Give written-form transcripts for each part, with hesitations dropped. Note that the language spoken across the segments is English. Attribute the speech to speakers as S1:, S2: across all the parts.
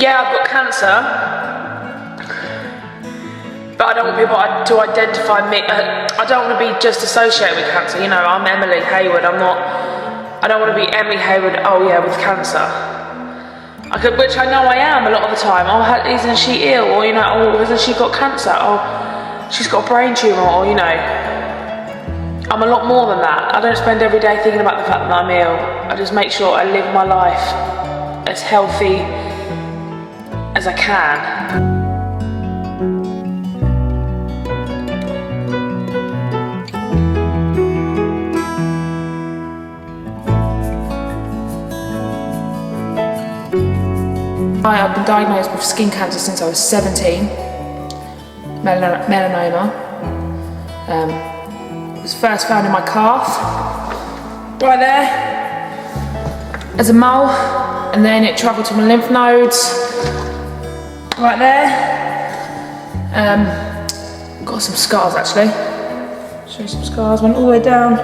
S1: Yeah, I've got cancer, but I don't want people to identify me. I don't want to be just associated with cancer. You know, I'm Emily Hayward. I don't want to be Emily Hayward. Oh yeah, with cancer. Which I know I am a lot of the time. Oh, isn't she ill? Or you know, oh, hasn't she got cancer? Oh, she's got a brain tumour. Or you know, I'm a lot more than that. I don't spend every day thinking about the fact that I'm ill. I just make sure I live my life as healthy as I can. I've been diagnosed with skin cancer since I was 17, melanoma. It was first found in my calf, right there, as a mole, and then it travelled to my lymph nodes, right there. Got some scars actually. Show you some scars. Went all the way down,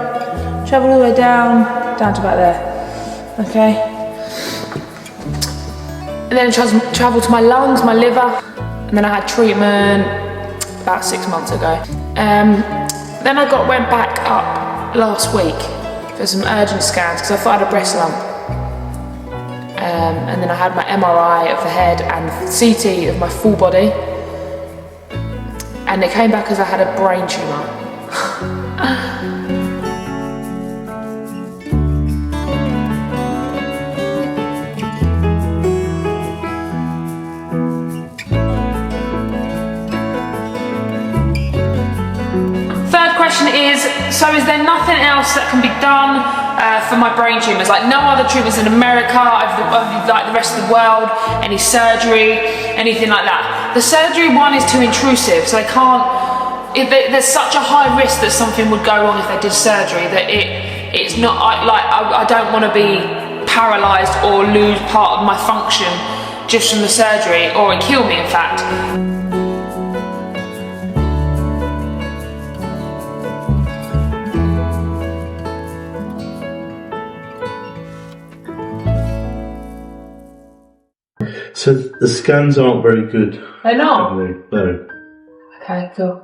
S1: travelled all the way down to about there. Okay. And then it travelled to my lungs, my liver, and then I had treatment about 6 months ago. Then I went back up last week for some urgent scans because I thought I had a breast lump. And then I had my MRI of the head and CT of my full body, and it came back as I had a brain tumour. Question is, so is there nothing else that can be done for my brain tumours? Like no other treatments in America, like the rest of the world, any surgery, anything like that? The surgery one is too intrusive, so they can't, there's such a high risk that something would go wrong if they did surgery that it's not, I don't want to be paralysed or lose part of my function just from the surgery, or it kill me in fact.
S2: So the scans aren't very good.
S1: They're not?
S2: No.
S1: Okay, cool.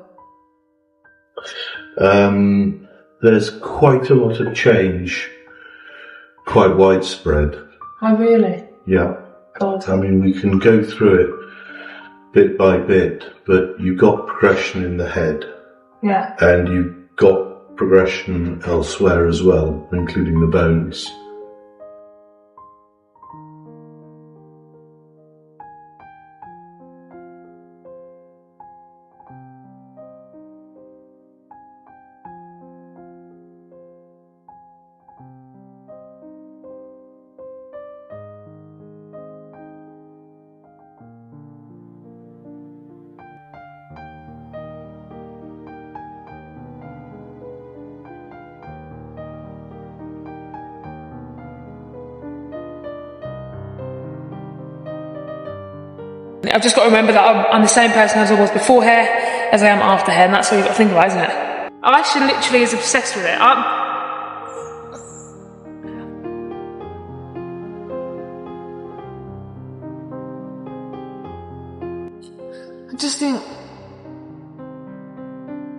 S2: There's quite a lot of change, quite widespread.
S1: Oh really?
S2: Yeah.
S1: God.
S2: I mean, we can go through it bit by bit, but you've got progression in the head.
S1: Yeah.
S2: And you've got progression elsewhere as well, including the bones.
S1: I've just got to remember that I'm the same person as I was before hair as I am after hair, and that's what you've got to think about, isn't it? I'm actually literally as obsessed with it. I just think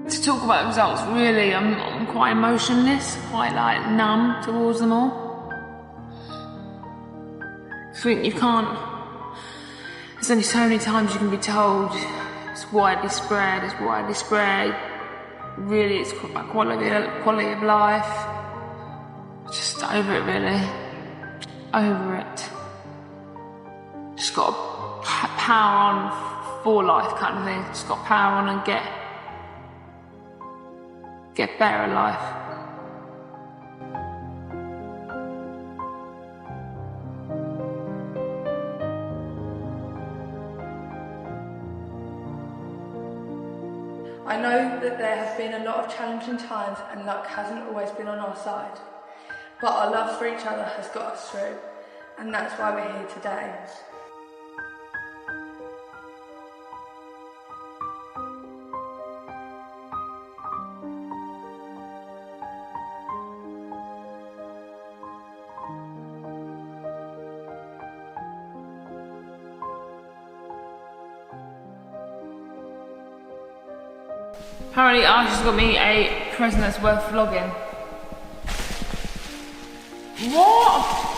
S1: to talk about the results, really, I'm quite emotionless, quite like numb towards them all. I think you can't. There's only so many times you can be told it's widely spread, really it's about quality of life. Just over it really, over it. Just got to power on for life kind of thing, just got to power on and get better at life.
S3: I know that there have been a lot of challenging times and luck hasn't always been on our side, but our love for each other has got us through, and that's why we're here today.
S1: Apparently Aisha's got me a present that's worth vlogging. What?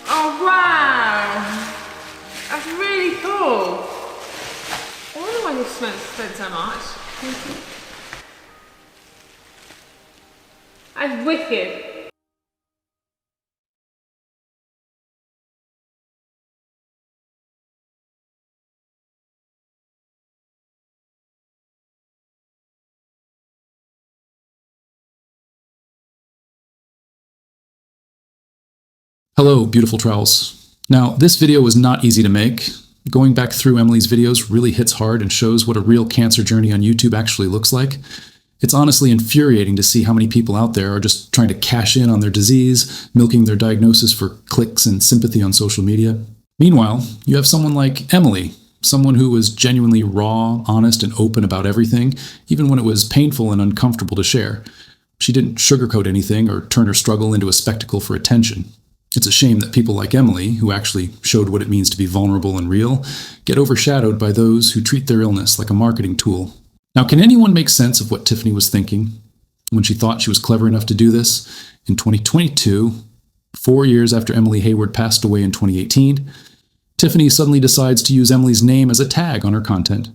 S1: Oh wow! That's really cool. I wonder why this spent so much. That's wicked.
S4: Hello, beautiful trowels. Now, this video was not easy to make. Going back through Emily's videos really hits hard and shows what a real cancer journey on YouTube actually looks like. It's honestly infuriating to see how many people out there are just trying to cash in on their disease, milking their diagnosis for clicks and sympathy on social media. Meanwhile, you have someone like Emily, someone who was genuinely raw, honest, and open about everything, even when it was painful and uncomfortable to share. She didn't sugarcoat anything or turn her struggle into a spectacle for attention. It's a shame that people like Emily, who actually showed what it means to be vulnerable and real, get overshadowed by those who treat their illness like a marketing tool. Now, can anyone make sense of what Tiffany was thinking when she thought she was clever enough to do this? In 2022, 4 years after Emily Hayward passed away in 2018, Tiffany suddenly decides to use Emily's name as a tag on her content.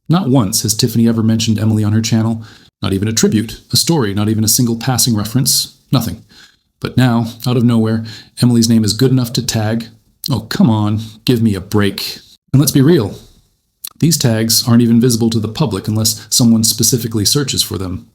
S4: Not once has Tiffany ever mentioned Emily on her channel, not even a tribute, a story, not even a single passing reference, nothing. But now, out of nowhere, Emily's name is good enough to tag. Oh, come on, give me a break. And let's be real. These tags aren't even visible to the public unless someone specifically searches for them.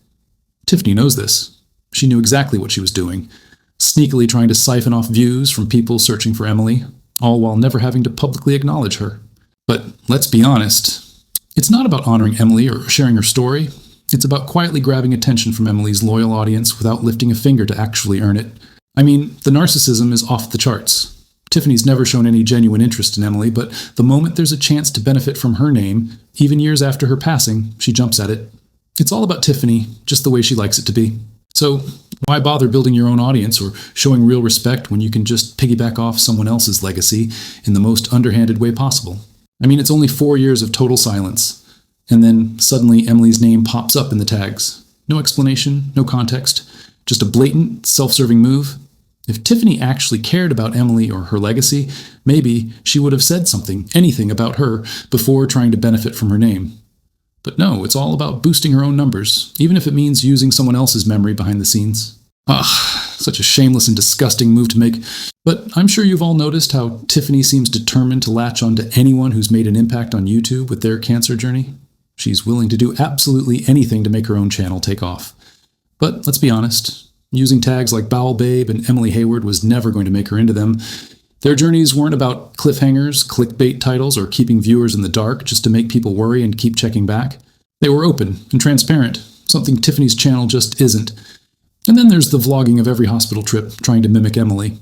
S4: Tiffany knows this. She knew exactly what she was doing, sneakily trying to siphon off views from people searching for Emily, all while never having to publicly acknowledge her. But let's be honest, it's not about honoring Emily or sharing her story. It's about quietly grabbing attention from Emily's loyal audience without lifting a finger to actually earn it. I mean, the narcissism is off the charts. Tiffany's never shown any genuine interest in Emily, but the moment there's a chance to benefit from her name, even years after her passing, she jumps at it. It's all about Tiffany, just the way she likes it to be. So why bother building your own audience or showing real respect when you can just piggyback off someone else's legacy in the most underhanded way possible? I mean, it's only 4 years of total silence. And then suddenly Emily's name pops up in the tags. No explanation, no context, just a blatant, self-serving move. If Tiffany actually cared about Emily or her legacy, maybe she would have said something, anything about her, before trying to benefit from her name. But no, it's all about boosting her own numbers, even if it means using someone else's memory behind the scenes. Such a shameless and disgusting move to make. But I'm sure you've all noticed how Tiffany seems determined to latch onto anyone who's made an impact on YouTube with their cancer journey. She's willing to do absolutely anything to make her own channel take off. But let's be honest, using tags like Bowel Babe and Emily Hayward was never going to make her into them. Their journeys weren't about cliffhangers, clickbait titles, or keeping viewers in the dark just to make people worry and keep checking back. They were open and transparent, something Tiffany's channel just isn't. And then there's the vlogging of every hospital trip, trying to mimic Emily.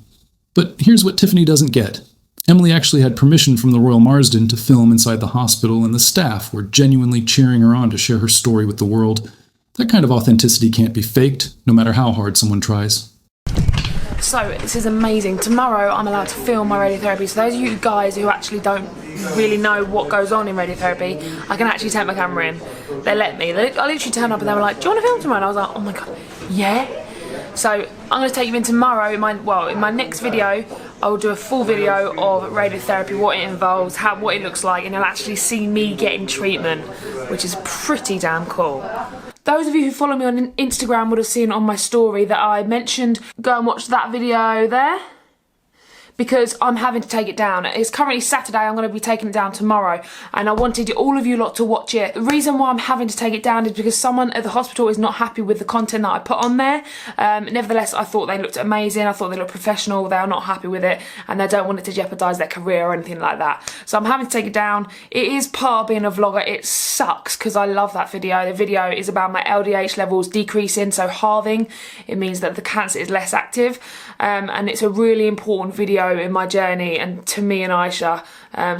S4: But here's what Tiffany doesn't get. Emily actually had permission from the Royal Marsden to film inside the hospital, and the staff were genuinely cheering her on to share her story with the world. That kind of authenticity can't be faked, no matter how hard someone tries.
S1: So, this is amazing. Tomorrow I'm allowed to film my radiotherapy. So those of you guys who actually don't really know what goes on in radiotherapy, I can actually take my camera in. They let me. I literally turned up and they were like, do you want to film tomorrow? And I was like, oh my god, yeah. So I'm going to take you in tomorrow, in my next video, I will do a full video of radiotherapy, what it involves, what it looks like, and you'll actually see me getting treatment, which is pretty damn cool. Those of you who follow me on Instagram would have seen on my story that I mentioned go and watch that video there, because I'm having to take it down. It's currently Saturday, I'm going to be taking it down tomorrow, and I wanted all of you lot to watch it. The reason why I'm having to take it down is because someone at the hospital is not happy with the content that I put on there. Nevertheless, I thought they looked amazing, I thought they looked professional, they are not happy with it, and they don't want it to jeopardise their career or anything like that. So I'm having to take it down. It is part of being a vlogger. It sucks because I love that video. The video is about my LDH levels decreasing, so halving. It means that the cancer is less active, and it's a really important video in my journey and to me and Aisha.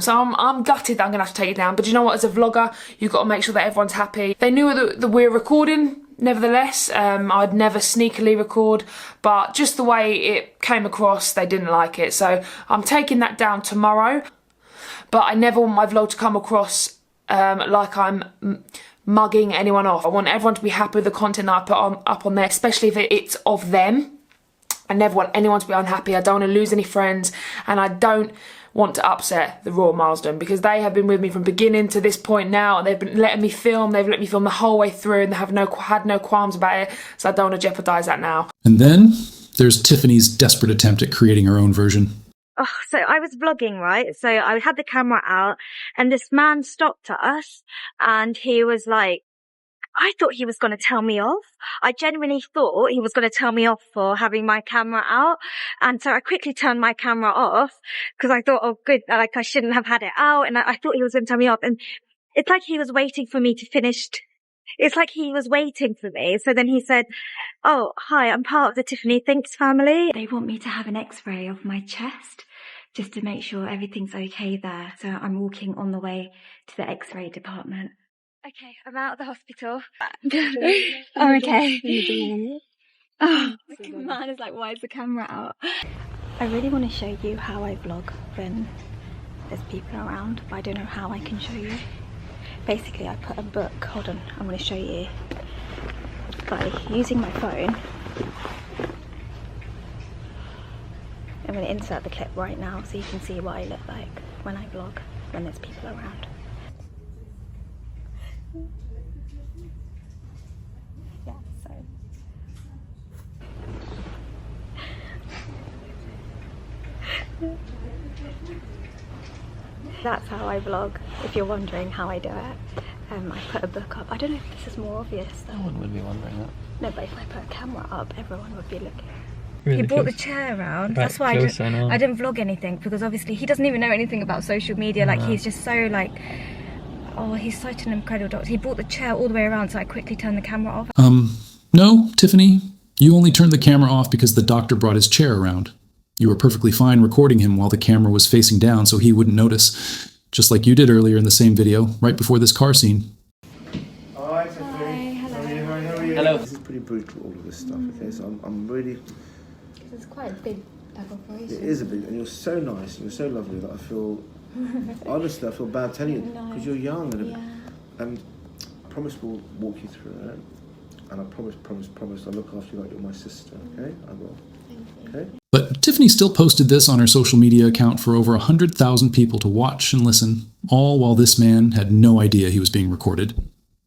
S1: So I'm gutted that I'm gonna have to take it down, but you know what, as a vlogger you've got to make sure that everyone's happy. They knew that we're recording, nevertheless. I'd never sneakily record, but just the way it came across, they didn't like it, so I'm taking that down tomorrow. but I never want my vlog to come across like I'm mugging anyone off. I want everyone to be happy with the content I put up on there, especially if it's of them. I never want anyone to be unhappy. I don't want to lose any friends, and I don't want to upset the Royal Marsden, because they have been with me from beginning to this point now, and they've been letting me film. They've let me film the whole way through, and they have had no qualms about it, so I don't want to jeopardise that now.
S4: And then there's Tiffany's desperate attempt at creating her own version.
S5: Oh, so I was vlogging, right? So I had the camera out, and this man stopped us, and he was like, I thought he was going to tell me off. I genuinely thought he was going to tell me off for having my camera out. And so I quickly turned my camera off because I thought, oh, good, like I shouldn't have had it out. And I thought he was going to tell me off. And it's like he was waiting for me to finish. It's like he was waiting for me. So then he said, oh, hi, I'm part of the Tiffany Thinks family. They want me to have an x-ray of my chest just to make sure everything's okay there. So I'm walking on the way to the x-ray department. Okay, I'm out of the hospital. I'm okay. Oh, the man is like, why is the camera out? I really want to show you how I vlog when there's people around, but I don't know how I can show you. Basically, I put a book, hold on, I'm going to show you. By using my phone. I'm going to insert the clip right now so you can see what I look like when I vlog when there's people around. Yeah, so that's how I vlog, if you're wondering how I do it. I put a book up. I don't know if this is more obvious though.
S6: No one would be wondering that.
S5: No, but if I put a camera up, everyone would be looking.
S6: Really
S5: He brought the
S6: close.
S5: chair around.
S6: Right,
S5: That's why
S6: closer
S5: I didn't vlog anything, because obviously he doesn't even know anything about social media. Like he's just so like, oh, he's such an incredible doctor. He brought the chair all the way around, so I quickly turned the camera off.
S4: No, Tiffany, you only turned the camera off because the doctor brought his chair around. You were perfectly fine recording him while the camera was facing down so he wouldn't notice, just like you did earlier in the same video, right before this car scene.
S7: Hi, Tiffany.
S5: hello.
S7: How are you?
S6: Hello.
S7: This is pretty brutal, all of this stuff, okay? So I'm really...
S5: It's quite a big operation.
S7: It is a big... And you're so nice and you're so lovely that I feel... honestly, I feel bad telling you because you're young. And I promise we'll walk you through it. And I promise I'll look after you like you're my sister, okay? I will. Okay?
S4: But Tiffany still posted this on her social media account for over 100,000 people to watch and listen, all while this man had no idea he was being recorded.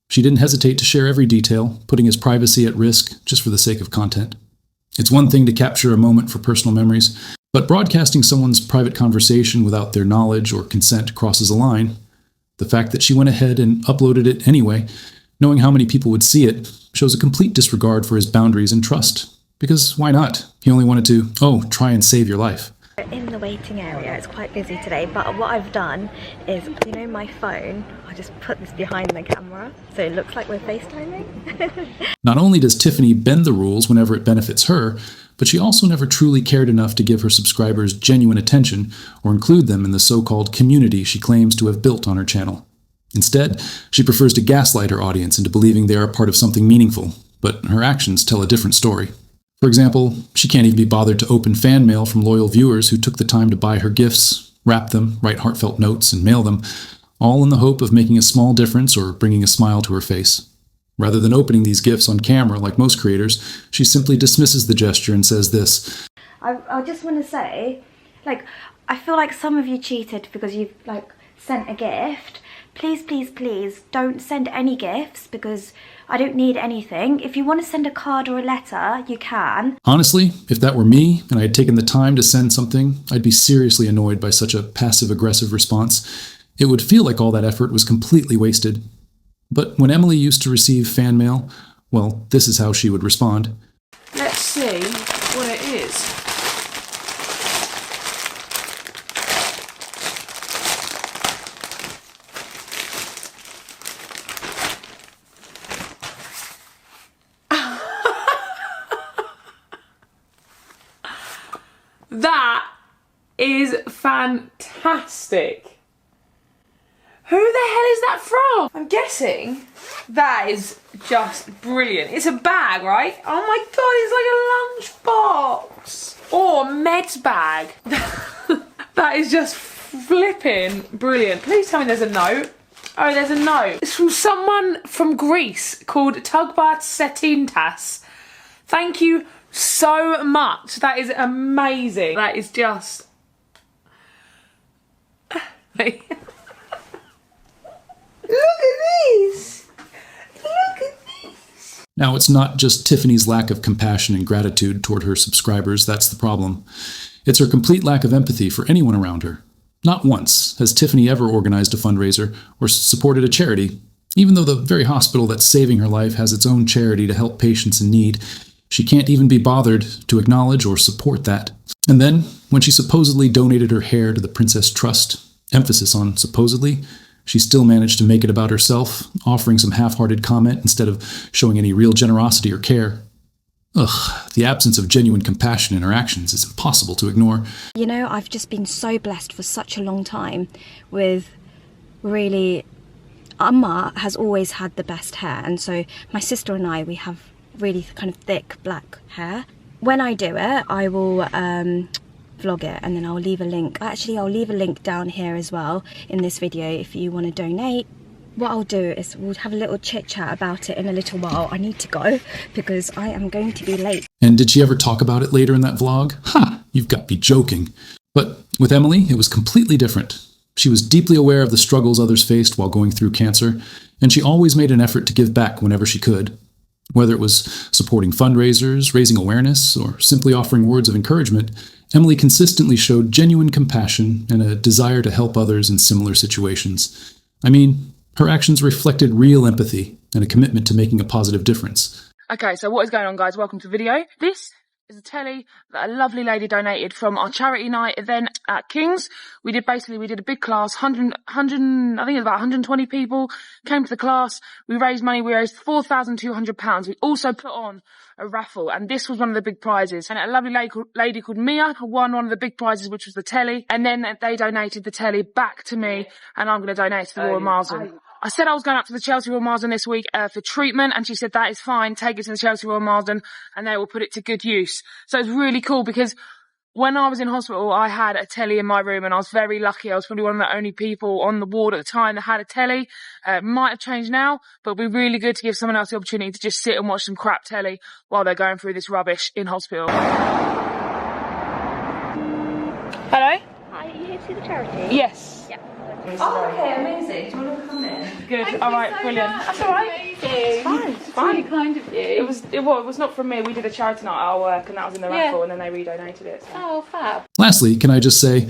S4: She didn't hesitate to share every detail, putting his privacy at risk just for the sake of content. It's one thing to capture a moment for personal memories, but broadcasting someone's private conversation without their knowledge or consent crosses a line. The fact that she went ahead and uploaded it anyway, knowing how many people would see it, shows a complete disregard for his boundaries and trust. Because why not? He only wanted to, try and save your life.
S5: We're in the waiting area. It's quite busy today, but what I've done is, you know, my phone, I just put this behind the camera so it looks like we're FaceTiming.
S4: Not only does Tiffany bend the rules whenever it benefits her, but she also never truly cared enough to give her subscribers genuine attention or include them in the so-called community she claims to have built on her channel. Instead, she prefers to gaslight her audience into believing they are a part of something meaningful, but her actions tell a different story. For example, she can't even be bothered to open fan mail from loyal viewers who took the time to buy her gifts, wrap them, write heartfelt notes, and mail them, all in the hope of making a small difference or bringing a smile to her face. Rather than opening these gifts on camera like most creators, she simply dismisses the gesture and says this.
S5: I just want to say, like, I feel like some of you cheated because you've, like, sent a gift. Please, please, please don't send any gifts because I don't need anything. If you want to send a card or a letter, you can.
S4: Honestly, if that were me and I had taken the time to send something, I'd be seriously annoyed by such a passive-aggressive response. It would feel like all that effort was completely wasted. But when Emily used to receive fan mail, well, this is how she would respond.
S1: Let's see what it is. That is fantastic. Who the hell is that from? I'm guessing that is just brilliant. It's a bag, right? Oh my god, it's like a lunchbox. Or a meds bag. That is just flipping brilliant. Please tell me there's a note. Oh, there's a note. It's from someone from Greece called TIFFANYTHINKS. Thank you so much. That is amazing. That is just... Look at these. Look at these.
S4: Now, it's not just Tiffany's lack of compassion and gratitude toward her subscribers that's the problem. It's her complete lack of empathy for anyone around her. Not once has Tiffany ever organized a fundraiser or supported a charity. Even though the very hospital that's saving her life has its own charity to help patients in need, she can't even be bothered to acknowledge or support that. And then, when she supposedly donated her hair to the Princess Trust, emphasis on supposedly, she still managed to make it about herself, offering some half-hearted comment instead of showing any real generosity or care. Ugh, the absence of genuine compassion in her actions is impossible to ignore.
S5: You know, I've just been so blessed for such a long time with really... Amma has always had the best hair, and so my sister and I, we have really kind of thick black hair. When I do it, I will vlog it, and then I'll leave a link. Actually, I'll leave a link down here as well in this video if you want to donate. What I'll do is we'll have a little chit chat about it in a little while. I need to go because I am going to be late.
S4: And did she ever talk about it later in that vlog? Ha! You've got to be joking. But with Emily, it was completely different. She was deeply aware of the struggles others faced while going through cancer, and she always made an effort to give back whenever she could. Whether it was supporting fundraisers, raising awareness, or simply offering words of encouragement, Emily consistently showed genuine compassion and a desire to help others in similar situations. I mean, her actions reflected real empathy and a commitment to making a positive difference.
S1: Okay, so what is going on, guys? Welcome to the video. This is a telly that a lovely lady donated from our charity night event at King's. We did a big class, 100, I think it was about 120 people came to the class. We raised money. We raised £4,200. We also put on a raffle, and this was one of the big prizes. And a lovely lady called Mia won one of the big prizes, which was the telly. And then they donated the telly back to me, and I'm going to donate to the Royal Marsden. I said I was going up to the Chelsea Royal Marsden this week for treatment, and she said that is fine, take it to the Chelsea Royal Marsden and they will put it to good use. So it's really cool because when I was in hospital, I had a telly in my room, and I was very lucky. I was probably one of the only people on the ward at the time that had a telly. Might have changed now, but it'd be really good to give someone else the opportunity to just sit and watch some crap telly while they're going through this rubbish in hospital. Hello?
S5: Hi, are you here to see the charity?
S1: Yes.
S5: Yeah.
S3: Oh, okay, amazing. Do you want to come in?
S1: Good.
S3: Thank
S1: All
S3: you
S1: right,
S3: so
S1: brilliant.
S3: much.
S1: That's all right.
S3: It's
S1: fine. It's fine.
S3: really kind of you.
S1: It was not from me. We did a charity night at our work, and that was in the raffle, and then they redonated it. So.
S3: Oh, fab.
S4: Lastly, can I just say,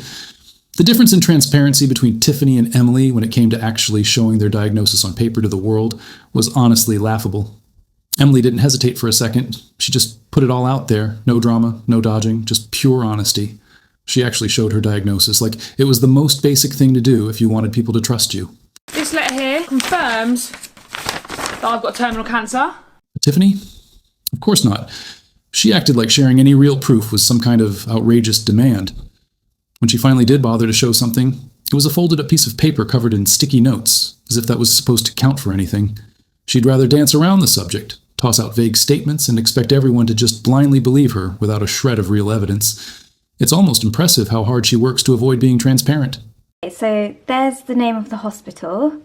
S4: the difference in transparency between Tiffany and Emily when it came to actually showing their diagnosis on paper to the world was honestly laughable. Emily didn't hesitate for a second. She just put it all out there. No drama, no dodging, just pure honesty. She actually showed her diagnosis, like it was the most basic thing to do if you wanted people to trust you.
S1: This letter here confirms that I've got terminal cancer.
S4: But Tiffany? Of course not. She acted like sharing any real proof was some kind of outrageous demand. When she finally did bother to show something, it was a folded up piece of paper covered in sticky notes, as if that was supposed to count for anything. She'd rather dance around the subject, toss out vague statements, and expect everyone to just blindly believe her without a shred of real evidence. It's almost impressive how hard she works to avoid being transparent.
S5: So there's the name of the hospital.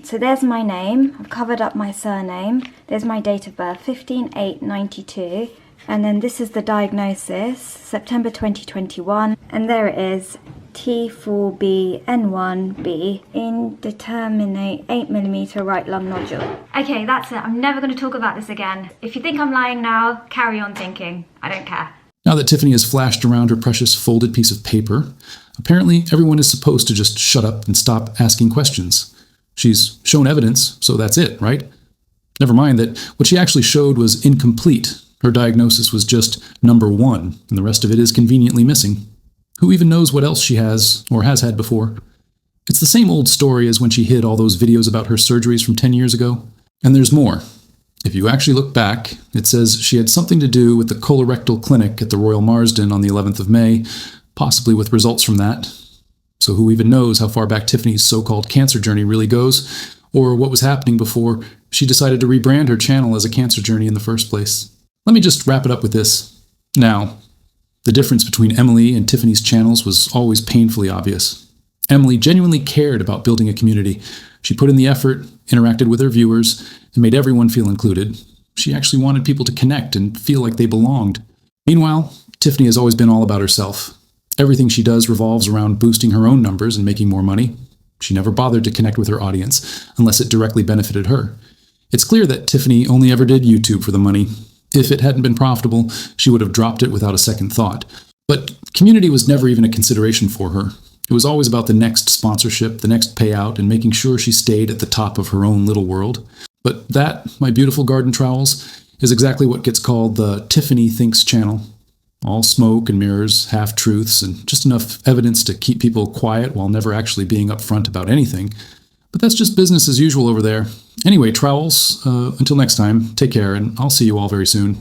S5: So there's my name. I've covered up my surname. There's my date of birth, 15/8/92. And then this is the diagnosis, September 2021. And there it is, T4BN1B, indeterminate 8mm right lung nodule. Okay, that's it. I'm never going to talk about this again. If you think I'm lying now, carry on thinking. I don't care.
S4: Now that Tiffany has flashed around her precious folded piece of paper, apparently everyone is supposed to just shut up and stop asking questions. She's shown evidence, so that's it, right? Never mind that what she actually showed was incomplete. Her diagnosis was just number 1, and the rest of it is conveniently missing. Who even knows what else she has, or has had before? It's the same old story as when she hid all those videos about her surgeries from 10 years ago. And there's more. If you actually look back, it says she had something to do with the colorectal clinic at the Royal Marsden on the 11th of May, possibly with results from that. So who even knows how far back Tiffany's so-called cancer journey really goes, or what was happening before she decided to rebrand her channel as a cancer journey in the first place. Let me just wrap it up with this. Now, the difference between Emily and Tiffany's channels was always painfully obvious. Emily genuinely cared about building a community. She put in the effort, interacted with her viewers, and made everyone feel included. She actually wanted people to connect and feel like they belonged. Meanwhile, Tiffany has always been all about herself. Everything she does revolves around boosting her own numbers and making more money. She never bothered to connect with her audience, unless it directly benefited her. It's clear that Tiffany only ever did YouTube for the money. If it hadn't been profitable, she would have dropped it without a second thought. But community was never even a consideration for her. It was always about the next sponsorship, the next payout, and making sure she stayed at the top of her own little world. But that, my beautiful garden trowels, is exactly what gets called the Tiffany Thinks channel. All smoke and mirrors, half-truths, and just enough evidence to keep people quiet while never actually being upfront about anything. But that's just business as usual over there. Anyway, trowels, until next time, take care, and I'll see you all very soon.